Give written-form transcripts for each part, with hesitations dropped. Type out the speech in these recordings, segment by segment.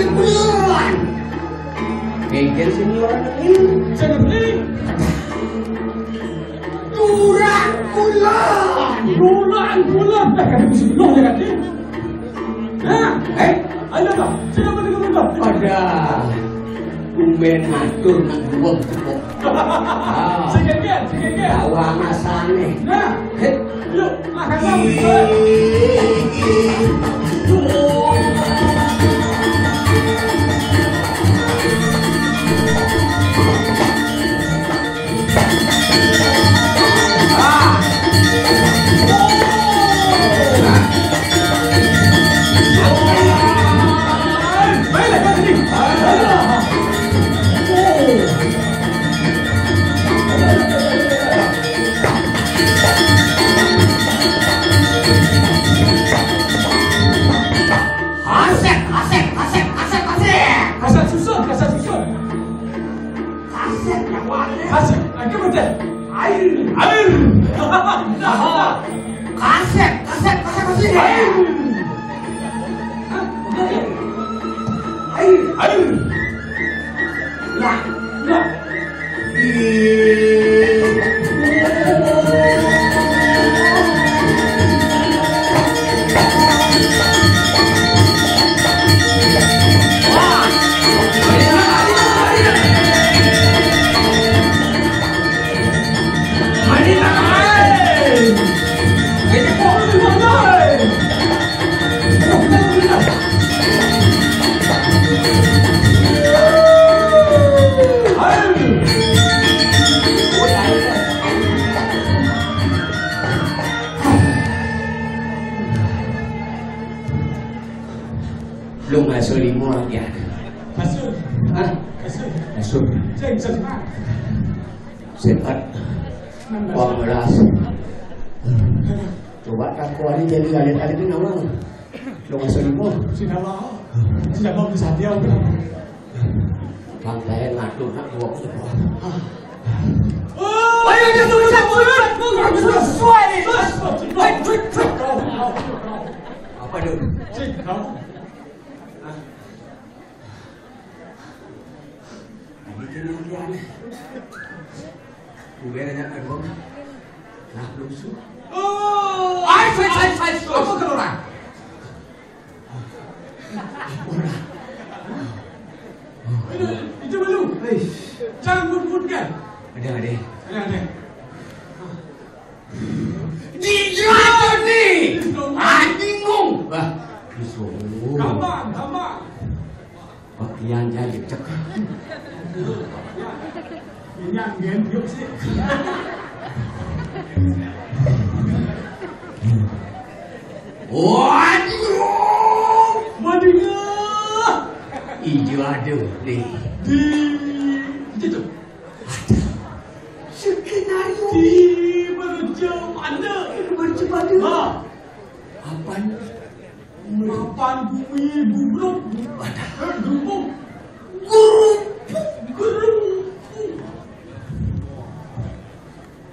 kemuliaan. Mungkin senior ini seperti Durang bulan. Tak ada musuh ya kan? Hah? Ayo tak? Siapa dengan muda? Ada. Umben ngatur nak buang tepuk. Sikit. Awang asane. Nah. Yuk, makan sama. Belum masuk 5 lagi ada. Masuk? Hah? Masuk. Sehat. 18. Coba aku hari jadi kali ini nama. Belum masuk 5. Tidak mau bisa dia. Bangkai ngatur nak buang semua. Ayo dia tulis. Sesuai ni. Apa tu? Cik, kau. Ini Uber aja kan bang, nah belum su. Oh, fight. Apa kalau orang? Itu belum. Jangan pun kan? Ada. Dijual ni, bingung. Wah, disuruh. Gampang. Pakaian jadi cek. Yang gendut sih. Waduh, hijau ada di itu. Skenario di mana? Bercepat. Apaan bumi gugup? Guru.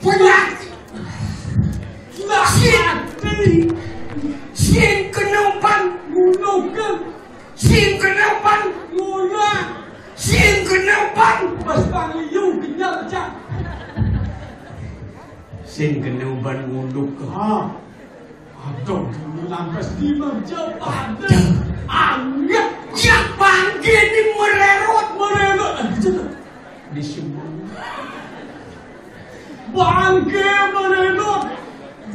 Banyak. Sin kenapa gunakan? Sin kenapa? Mas Pangliu kenyal cak. Sin kenapa gunakan? Aduh, lampas di macam ada. Anggap yang panggil ni mererot. Di semua. Bangke mererot.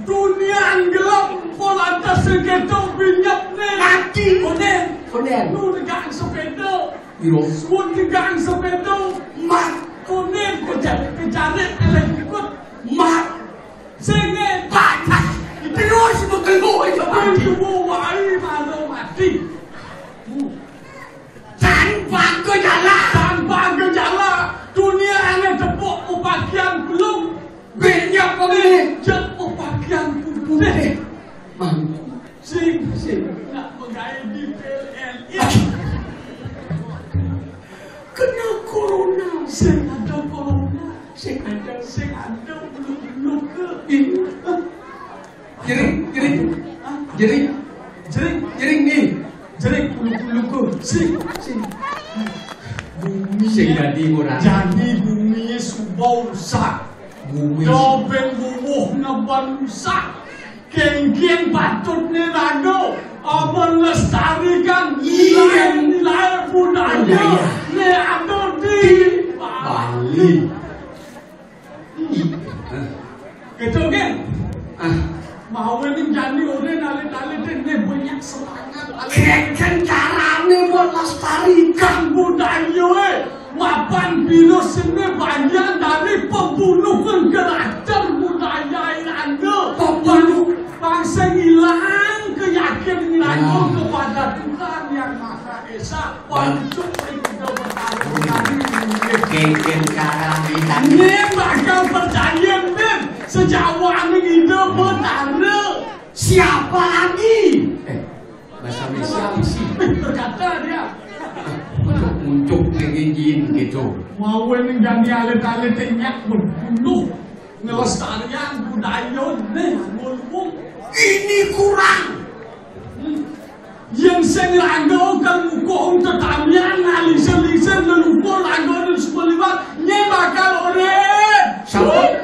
Dunia yang gelap. Polantas segitu binyap ni. Mati. Konen. Nu degang sepeda. Sun degang sepeda. Mat. Konen. Kejaret elektrikut. Mat. Sengen. Patas. Terus bergeluk itu mati. Mati. Tanpa gejala. Dunia ini tepuk upakian belum. Banyak jep upakian belum. Mampu. Sing. Nak menggaya di PLN. Kena corona. Sing ada corona. Sing ada belum ke. Jering ni. Jering bulu tuh sing bumi Sing dadi ora. jadi bumi subuh rusak Bumi. dobeng bubuh ngeban rusak geng-geng patutnya rado apa melestarikan nilai budaya ne ada di Bali. gitu kan Ah, mau ini jadi orang nali-nali ini banyak semangat keken carane melestarikan budaya mapan virus ini bagian dari pembunuhan karakter budaya Anda pembunuh bangsa hilang keyakinan Anda kepada Tuhan yang Maha Esa untuk kita bertaruh keken carane dan ini bakal percaya men sejak wangi hidup bertaruh siapa lagi? Bahasa Indonesia sih. berkata dia Untuk ngejin gitu. mau ini jadi alit-alit inyak berbunuh ngelestarian budaya nih ngomong Ini kurang. yang saya ranggo kan muka tetamian alisen-alisen leluhur ranggo dan sebelibat nye bakal orang Sampai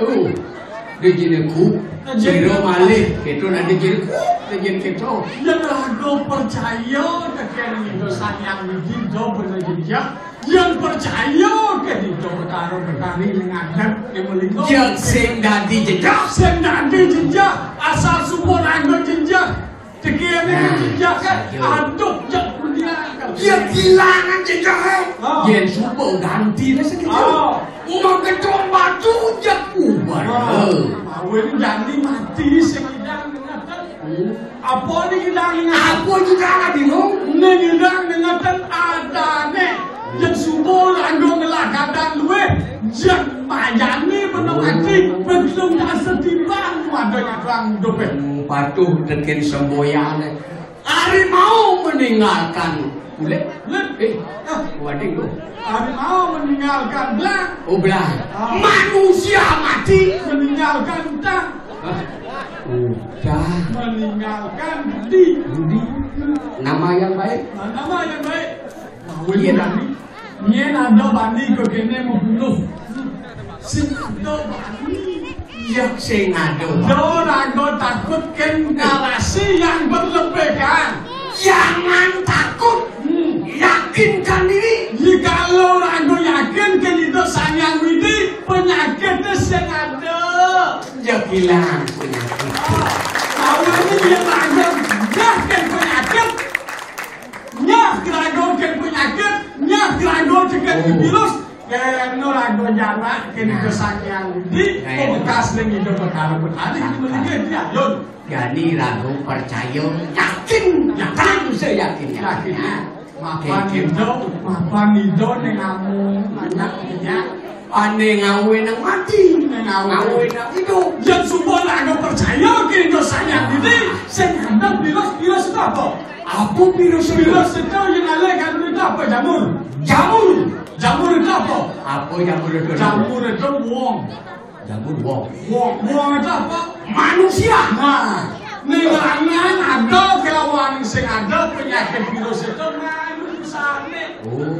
dijiniku Jiro malih gitu nanti jiniku dijin gitu. yang ranggo percaya dengan itu sayang itu benar dia yang percaya ke itu bertaruh-bertani mengadap yang melingkung Yang sing dadi jejak. sing dadi jejak asal semua ranggo jejak tekian jejak kan aduk jak kuliah Yang kehilangan jejak. Yang subuh ganti lah segitu. Umang gedung batu jak ubah. mau ini jadi mati sing hidang ngatan apa ini hidang ngatan Apa juga nggak bingung? ini hidang ngatan adane yang subuh ranggo ngelakadang luwe yang mayani penuh hati bentuk tak setimbang wadanya tuang dope Patuh dengan semboyan. Harimau meninggalkan kulit. Waduh lo. harimau meninggalkan belang Belah. Manusia mati. meninggalkan utang Udah. meninggalkan di Nama yang baik. nama yang baik mau ini bani nyen ada bani ke kene membunuh sing ada bani Yang sing ado. Dorago takut kan narasi yang berlebihan Jangan takut. Yakinkan diri. jikalau rago yakin kan itu sayang widi penyakitnya yang ada Ya bilang penyakit. tahu ini dia rago yakin penyakit nyah rago kan penyakit nyah rago kan virus kayak no rago jarak kan itu sayang widi bekas dengan itu berkali-kali ini melihat dia yun Jadi ragu percaya. Yakin. Yakin. Seyakin. yakinnya mapan itu nengamu banyak minyak Aneh ngawe nang mati. Ngawe nang hidup. yang semua lagu percaya ke itu sayang ini saya hendak virus itu apa? Apa virus itu? Virus itu yang ada kan itu apa? Jamur jamur itu apa? Apa jamur itu? Jamur itu wong Jamur wong. wong itu apa? Manusia. Nah nengarangnya ada kelawan sing ada penyakit virus itu manusia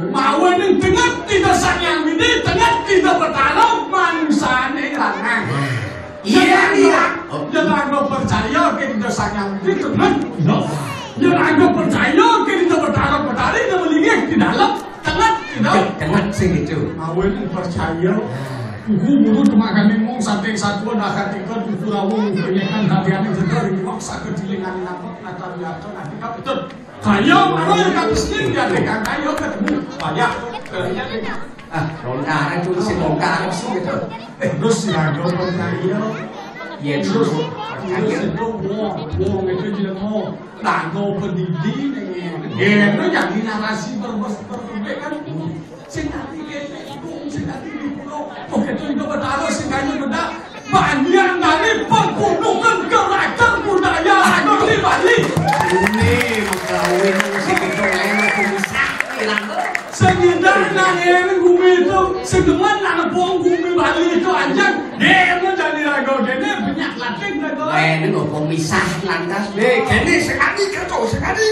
mau ini tengah tidak sayang ini tengah tidak bertarung manusia rangan Iya. yang aku percaya ke tidak sayang ini tengah yang aku percaya ke tidak bertarung dia melihat di dalam tengah tidak Tengah segitu. mau ini percaya Guru cuma kami mau sampai satu dah ketika di Purawung penyekan harian yang sedar di maksa kecilingan nampak natar yato nanti betul. Kayo mana yang kami sendiri ada kan kayo ketemu banyak. Ronda itu si ronda itu gitu. Terus si Rago percaya. Yesus Terus itu wong itu dia mau Rago pendidik dengan itu jadi narasi berbeda kan. Senati senati begitu itu bertaruh sehingga benda bagian dari pembunuhan karakter budaya Rago di Bali. Ini mengkawin si kecoleng aku bisa hilang. Sekitar nangin bumi itu sedeman nang bong bumi Bali itu anjang dia jadi Rago gini banyak latin Rago. Ini nggak pemisah lantas deh. Kini sekali kerja sekali.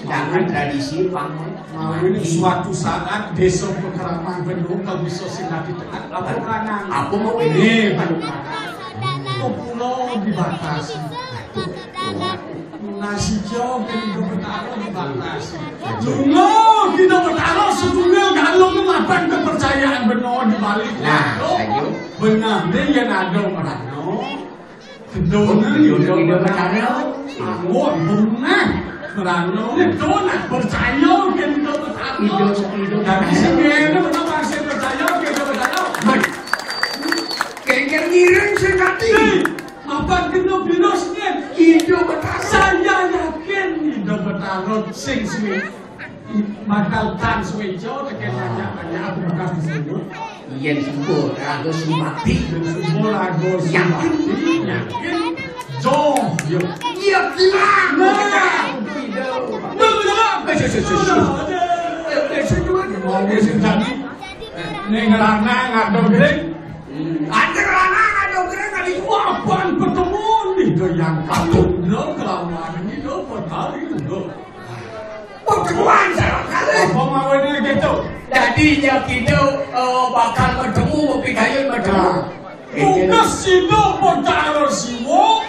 sedangkan tradisi pamor. Ini suatu saat desa Pekeraman Bendung kalau bisa singgah di tengah apa kanang. Aku mau ini pulau dibatasi. Nasi jauh kita bertaruh dibatasi. Dungo kita bertaruh setunggal kalau melakukan kepercayaan benar di balik. Nah, benar dia yang ada merano. Kedona kita bertaruh. Anggur benar. Merano kedona percaya kita bertaruh. Dari sini kita percaya kita bertaruh. Kengker ngiring sekati. Apa kena virusnya? Hidup bertaruh. Saya yakin hidup bertaruh sing suwe. Bakal tan suwe jauh tekan banyak aku bekas disebut. Iya disebut rago sumati. Disebut rago sumati. Yakin. Jauh. Iya gimana? Ada ranang, ada gereng, ada wapan bertemu nih yang kamu lo kelamaan ini lo bertari lo. Pertemuan sekali. Apa mawanya gitu? Tadinya kita bakal bertemu, tapi kayaknya bertemu. Tugas itu bertari siwo,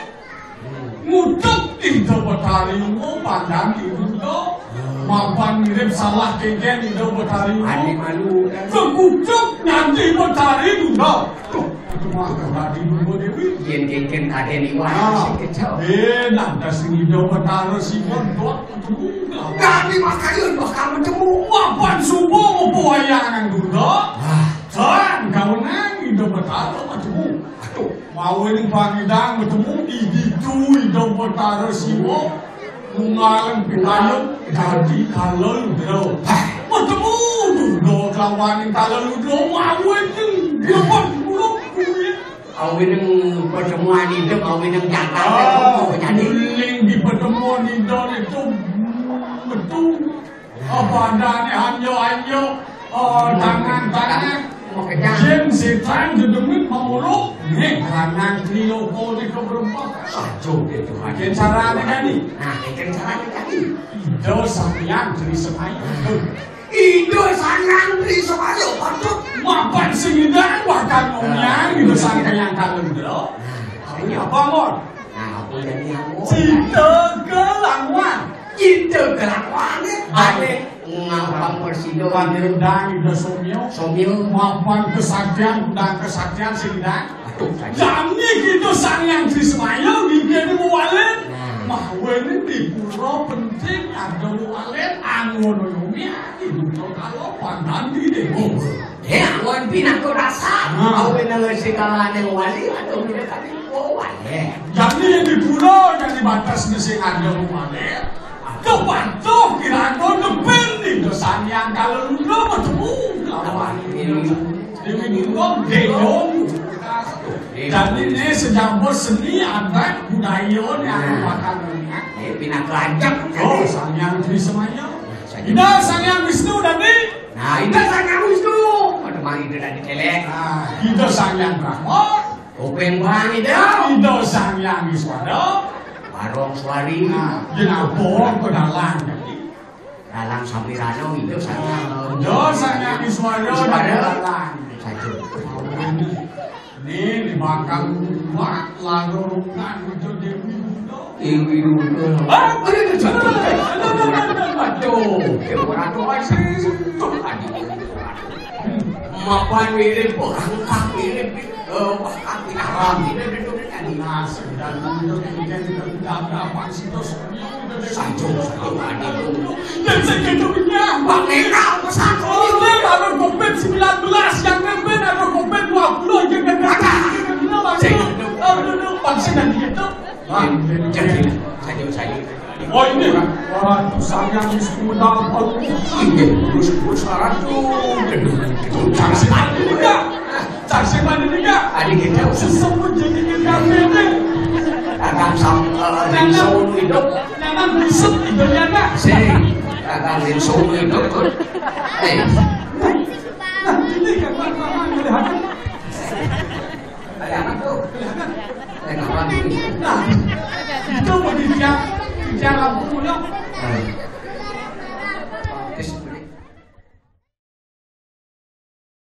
mudah itu bertari lo pandang itu lo. Mapan mirip salah kengken itu bertari lo. Ani malu. Sekucuk nanti bertari lo. Itu mah tadi dulu Dewi. Yen kengken kaden iwan sing kecil. Nanti sing itu bertari siwo dot ketemu. Nanti makanya bakal bertemu. Mapan subuh buayangan dulu. Jangan kau nang itu bertari bertemu. Mau ini pangidang bertemu itu bertari siwo. Nungalan pinayong jadi kalau bro. Bertemu dulu kawan yang kalau dulu mau itu dapat buruk kuya. Awin yang pertemuan itu, awin yang jangka jadi di pertemuan itu betul. Apa adanya anyo tangan. Jen setan jedemit mauluk. Nih kanan trio di keberempat. Sajo itu. Makin caranya kan nih. Nah, ikan caranya tadi. Ido sampeyan dari semaya. Ido sangang dari semaya patut. Mapan sing indah bahkan ngomong ido sampeyan kalem bro. Ini apa mon? Nah, aku jadi aku. Cinta gelangwan. Cinta gelangwan. Ane ngapang persido Pandang ido somyo. Mapan kesaktian sing indah. Jami gitu sangyang di semaya gini mualet. Mahwen di pulau penting ada mualet angono yumia itu kalau pandang di deh. Ya, wan pinang ko rasa. Awin na segala ng wali atau tidak kami wali. Jami di pulau yang di batas sing ada mualet. Kebantu kira ko depend itu sangyang kalau lu bertemu lawan ini. Ini dulu delong. Dan ini sejambur seni adat budaya yang makanannya. Pinang kelanjang. Oh, sangyang di semuanya. Ida sangyang Wisnu tadi. Nah, ida sangyang Wisnu. Ada mang ida tadi telek. Ida sangyang Brahma. Kuping bang ida. Ida sangyang Iswara. Barong Swari. Jenabong pedalang tadi. Dalang Sampirano ida sangyang. Ida sangyang Iswara. Pedalang. Satu. Ini dimakan mak lalu kan itu Dewi Dudo. Dewi Dudo. Ada jatuh. Aduh, orang tua sih tadi. Mapan mirip orang mirip bahkan pinang mirip tadi nasi dan itu tidak apa sih terus. Sanjo tadi. Dan sekeduanya Bang Eka pesantren. Oh, ada kompet 19 yang ngeband ada kompet 20 yang kata. Pangsi dan gitu. Jadi saya. Oh ini kan. Wah, sayang Wisnu dapat. Terus syarat tuh. Cari mana juga? Cari mana juga? Adik kita sesama jadi kafe. Akan sampai soul hidup. Nama busuk hidupnya nak. Akan soul hidup. Ini kan mana melihat. Ada apa tuh? Nah, itu mau dijaga lampu punya.